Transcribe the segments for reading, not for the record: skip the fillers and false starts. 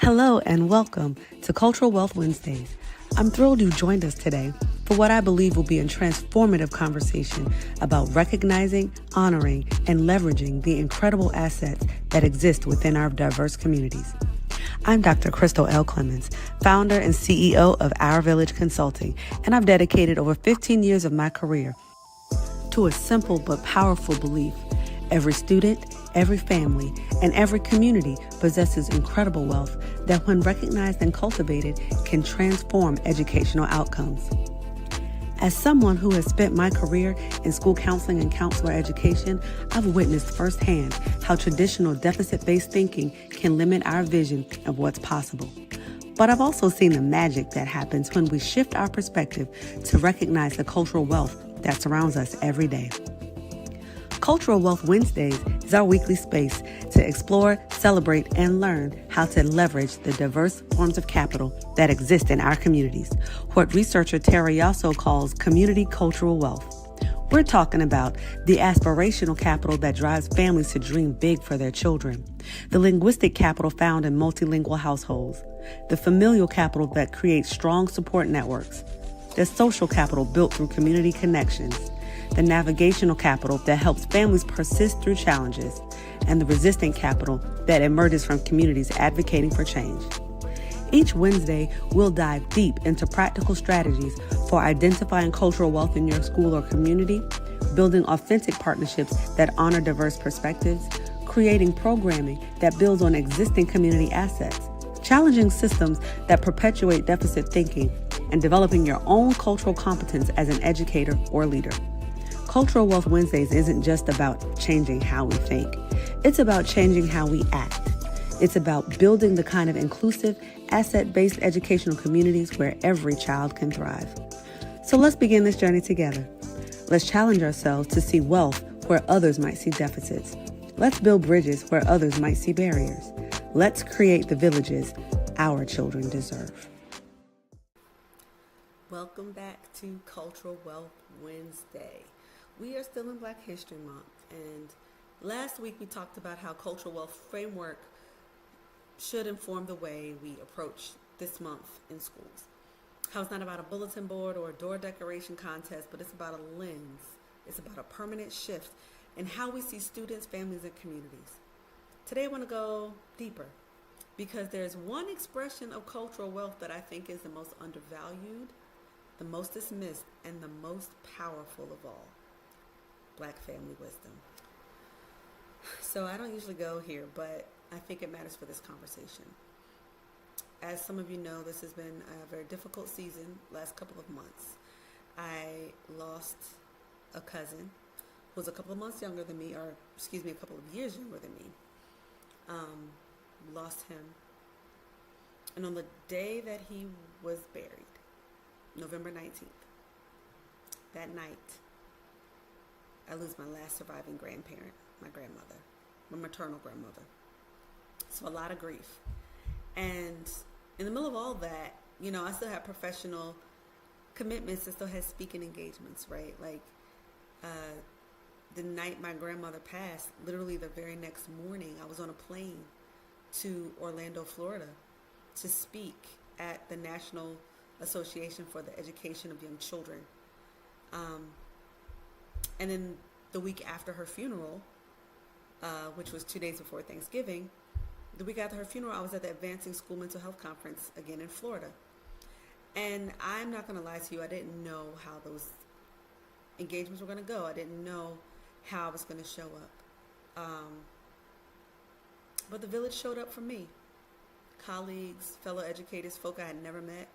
Hello and welcome to Cultural Wealth Wednesdays. I'm thrilled you joined us today for what I believe will be a transformative conversation about recognizing, honoring, and leveraging the incredible assets that exist within our diverse communities. I'm Dr. Crystal L. Clemons, founder and CEO of Our Village Consulting, and I've dedicated over 15 years of my career to a simple but powerful belief. Every student, every family, and every community possesses incredible wealth that, when recognized and cultivated, can transform educational outcomes. As someone who has spent my career in school counseling and counselor education, I've witnessed firsthand how traditional deficit-based thinking can limit our vision of what's possible. But I've also seen the magic that happens when we shift our perspective to recognize the cultural wealth that surrounds us every day. Cultural Wealth Wednesdays is our weekly space to explore, celebrate, and learn how to leverage the diverse forms of capital that exist in our communities, what researcher Terry Yasso calls community cultural wealth. We're talking about the aspirational capital that drives families to dream big for their children, the linguistic capital found in multilingual households, the familial capital that creates strong support networks, the social capital built through community connections, the navigational capital that helps families persist through challenges, and the resistant capital that emerges from communities advocating for change. Each Wednesday, we'll dive deep into practical strategies for identifying cultural wealth in your school or community, building authentic partnerships that honor diverse perspectives, creating programming that builds on existing community assets, challenging systems that perpetuate deficit thinking, and developing your own cultural competence as an educator or leader. Cultural Wealth Wednesdays isn't just about changing how we think. It's about changing how we act. It's about building the kind of inclusive, asset-based educational communities where every child can thrive. So let's begin this journey together. Let's challenge ourselves to see wealth where others might see deficits. Let's build bridges where others might see barriers. Let's create the villages our children deserve. Welcome back to Cultural Wealth Wednesday. We are still in Black History Month, and last week we talked about how cultural wealth framework should inform the way we approach this month in schools. How it's not about a bulletin board or a door decoration contest, but it's about a lens. It's about a permanent shift in how we see students, families, and communities. Today I want to go deeper because there's one expression of cultural wealth that I think is the most undervalued, the most dismissed, and the most powerful of all. Black family wisdom. So I don't usually go here, but I think it matters for this conversation. As some of you know, this has been a very difficult season, last couple of months. I lost a cousin who was a couple of months younger than me, a couple of years younger than me. Lost him. And on the day that he was buried, November 19th, that night, I lose my last surviving grandparent, my grandmother, my maternal grandmother. So a lot of grief. And in the middle of all that, I still had professional commitments. I still had speaking engagements, right? Like the night my grandmother passed, literally the very next morning, I was on a plane to Orlando, Florida to speak at the National Association for the Education of Young Children. And then the week after her funeral, which was 2 days before Thanksgiving, the week after her funeral, I was at the Advancing School Mental Health Conference again in Florida. And I'm not going to lie to you, I didn't know how those engagements were going to go. I didn't know how I was going to show up. But the village showed up for me. Colleagues, fellow educators, folk I had never met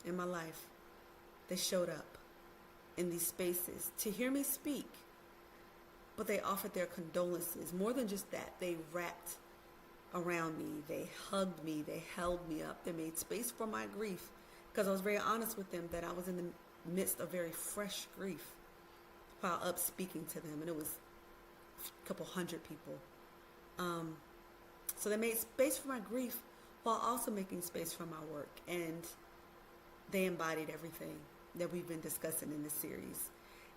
in my life, they showed up in these spaces to hear me speak, but they offered their condolences. More than just that, they wrapped around me, they hugged me, they held me up, they made space for my grief, because I was very honest with them that I was in the midst of very fresh grief while up speaking to them, and it was a couple hundred people. So they made space for my grief while also making space for my work, and they embodied everything that we've been discussing in this series.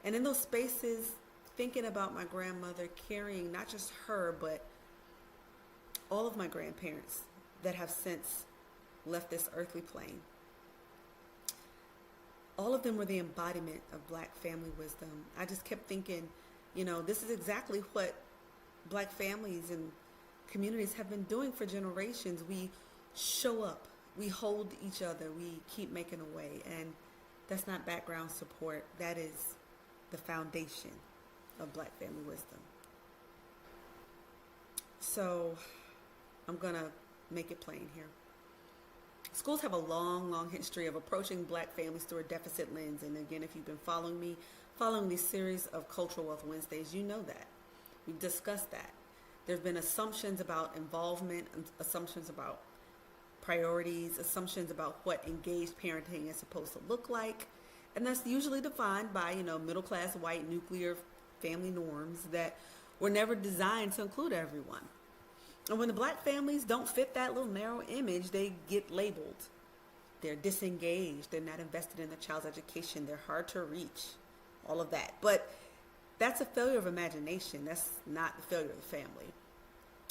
And in those spaces, thinking about my grandmother, carrying not just her, but all of my grandparents, that have since left this earthly plane. All of them were the embodiment of Black family wisdom. I just kept thinking, this is exactly what Black families and communities have been doing for generations. We show up, we hold each other, we keep making a way. And that's not background support. That is the foundation of Black family wisdom. So I'm going to make it plain here. Schools have a long, long history of approaching Black families through a deficit lens. And again, if you've been following this series of Cultural Wealth Wednesdays, you know that. We've discussed that. There's been assumptions about involvement, assumptions about priorities, assumptions about what engaged parenting is supposed to look like. And that's usually defined by, middle-class, white, nuclear family norms that were never designed to include everyone. And when the Black families don't fit that little narrow image, they get labeled. They're disengaged. They're not invested in their child's education. They're hard to reach. All of that. But that's a failure of imagination. That's not the failure of the family.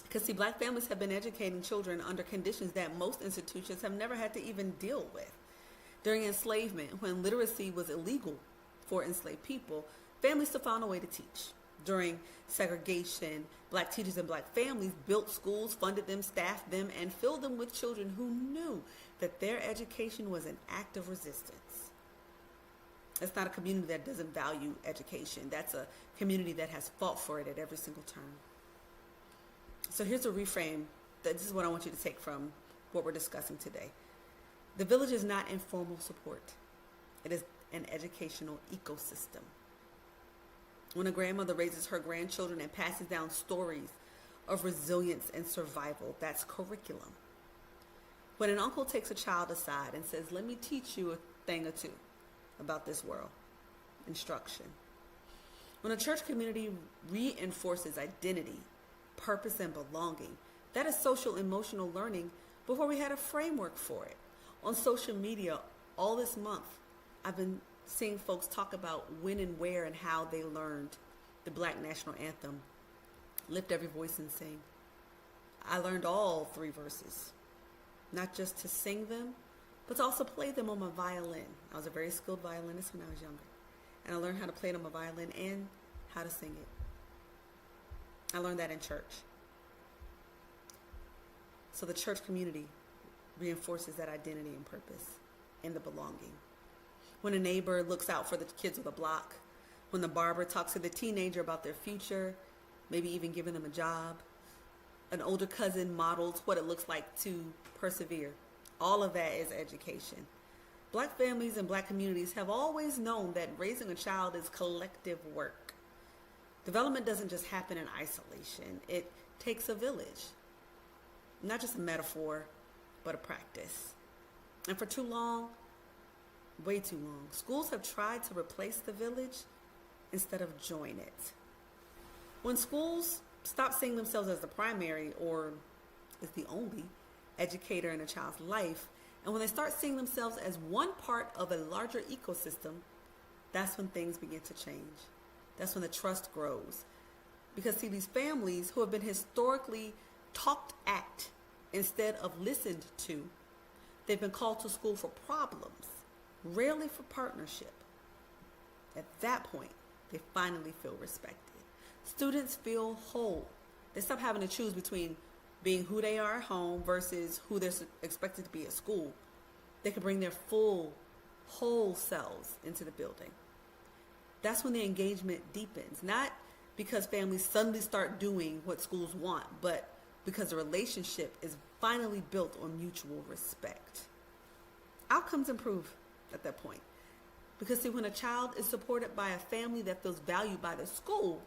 Because see, Black families have been educating children under conditions that most institutions have never had to even deal with. During enslavement, when literacy was illegal for enslaved people, families still found a way to teach. During segregation, Black teachers and Black families built schools, funded them, staffed them, and filled them with children who knew that their education was an act of resistance. It's not a community that doesn't value education. That's a community that has fought for it at every single turn. So here's a reframe. This is what I want you to take from what we're discussing today. The village is not informal support. It is an educational ecosystem. When a grandmother raises her grandchildren and passes down stories of resilience and survival, that's curriculum. When an uncle takes a child aside and says, let me teach you a thing or two about this world, instruction. When a church community reinforces identity, purpose, and belonging, that is social emotional learning before we had a framework for it. On social media, all this month, I've been seeing folks talk about when and where and how they learned the Black National Anthem. Lift every voice and sing. I learned all 3 verses, not just to sing them, but to also play them on my violin. I was a very skilled violinist when I was younger, and I learned how to play it on my violin and how to sing it. I learned that in church. So the church community reinforces that identity and purpose and the belonging. When a neighbor looks out for the kids of the block, when the barber talks to the teenager about their future, maybe even giving them a job, an older cousin models what it looks like to persevere. All of that is education. Black families and Black communities have always known that raising a child is collective work. Development doesn't just happen in isolation. It takes a village. Not just a metaphor, but a practice. And for too long, way too long, schools have tried to replace the village instead of join it. When schools stop seeing themselves as the primary or as the only educator in a child's life, and when they start seeing themselves as one part of a larger ecosystem, that's when things begin to change. That's when the trust grows. Because see, these families who have been historically talked at instead of listened to, they've been called to school for problems, rarely for partnership. At that point, they finally feel respected. Students feel whole. They stop having to choose between being who they are at home versus who they're expected to be at school. They can bring their whole selves into the building. That's when the engagement deepens, not because families suddenly start doing what schools want, but because the relationship is finally built on mutual respect. Outcomes improve at that point. Because see, when a child is supported by a family that feels valued by the school,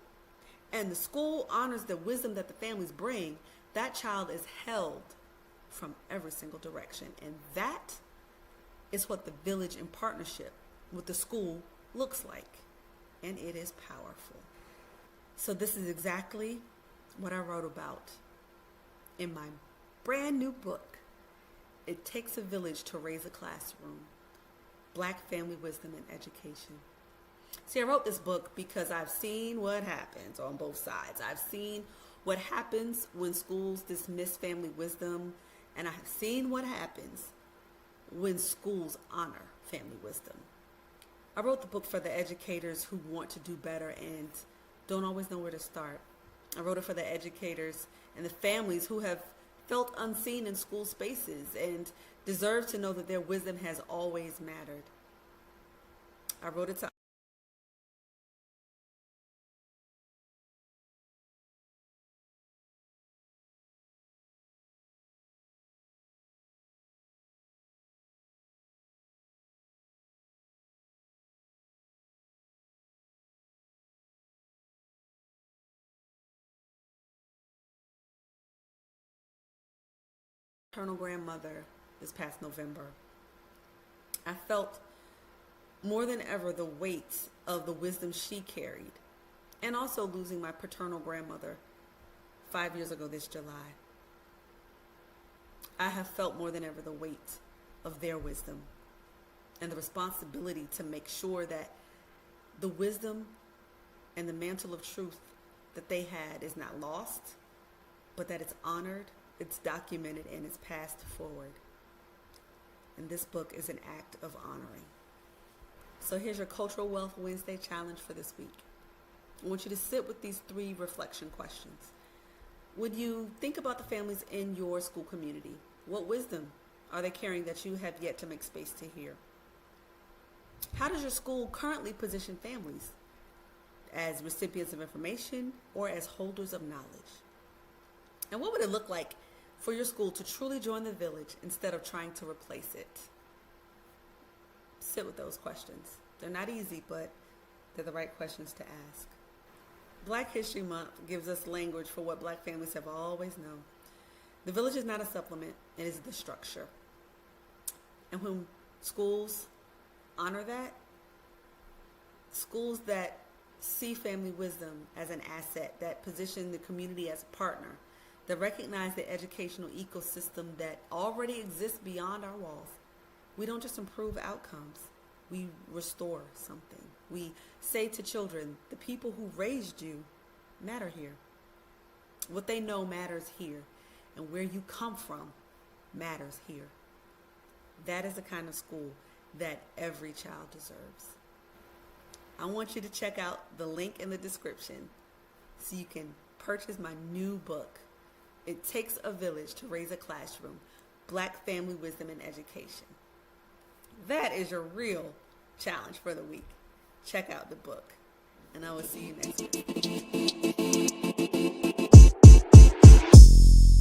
and the school honors the wisdom that the families bring, that child is held from every single direction. And that is what the village in partnership with the school looks like. And it is powerful. So this is exactly what I wrote about in my brand new book, It Takes a Village to Raise a Classroom, Black Family Wisdom and Education. See, I wrote this book because I've seen what happens on both sides. I've seen what happens when schools dismiss family wisdom And I have seen what happens when schools honor family wisdom. I wrote the book for the educators who want to do better and don't always know where to start. I wrote it for the educators and the families who have felt unseen in school spaces and deserve to know that their wisdom has always mattered. I wrote it to maternal grandmother this past November. I felt more than ever the weight of the wisdom she carried, and also losing my paternal grandmother 5 years ago this July. I have felt more than ever the weight of their wisdom and the responsibility to make sure that the wisdom and the mantle of truth that they had is not lost, but that it's honored, it's documented, and it's passed forward. And this book is an act of honoring. So here's your Cultural Wealth Wednesday challenge for this week. I want you to sit with these 3 reflection questions. Would you think about the families in your school community? What wisdom are they carrying that you have yet to make space to hear? How does your school currently position families? As recipients of information or as holders of knowledge? And what would it look like for your school to truly join the village instead of trying to replace it? Sit with those questions. They're not easy, but they're the right questions to ask. Black History Month gives us language for what Black families have always known. The village is not a supplement, it is the structure. And when schools honor that, schools that see family wisdom as an asset, that position the community as a partner, that recognize the educational ecosystem that already exists beyond our walls, we don't just improve outcomes, we restore something. We say to children, the people who raised you matter here. What they know matters here, and where you come from matters here. That is the kind of school that every child deserves. I want you to check out the link in the description so you can purchase my new book, It Takes a Village to Raise a Classroom, Black Family Wisdom and Education. That is your real challenge for the week. Check out the book, and I will see you next week.